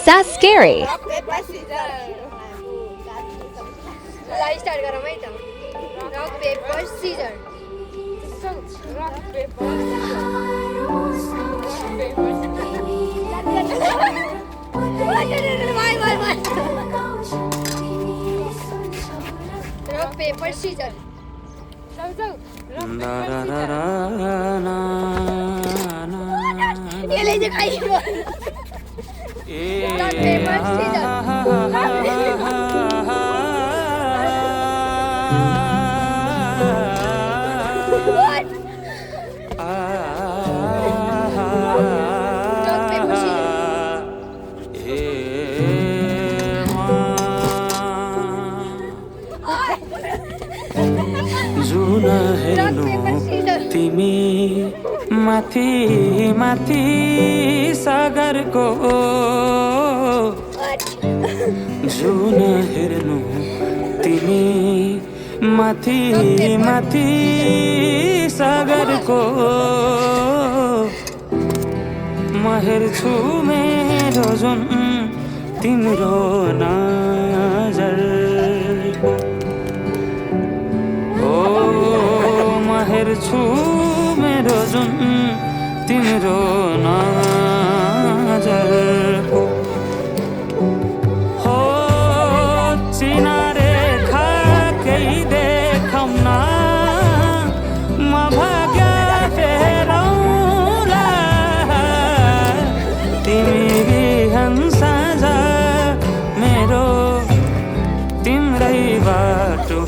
that scary? Life start गरौँ है त rock paper scissor rock paper rock paper scissor यसले चाहिँ खाइयो रक पेपर जुन हेर्नु तिमी माथि माथि सागरको जुन हेर्नु तिमी माथि माथि सागरको म हेर्छु मेरो जुन तिम्रो नजर हेर्छु मेरो जुन तिम्रो नजरको हो चिनारे केही देखाउन म भाग्य फेरौँला तिमी बिहान साँझ मेरो तिम्रै बाटो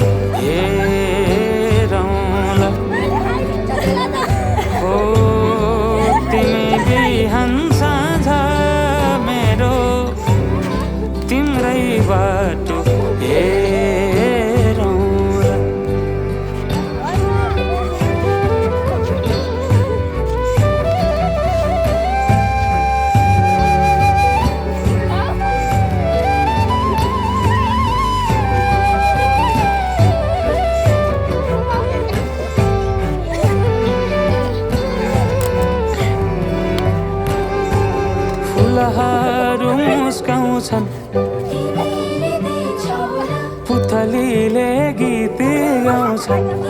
बाटो हेरौँला फुलहरू मुस्काउँछन् पुतलीले गीत गाउँछन्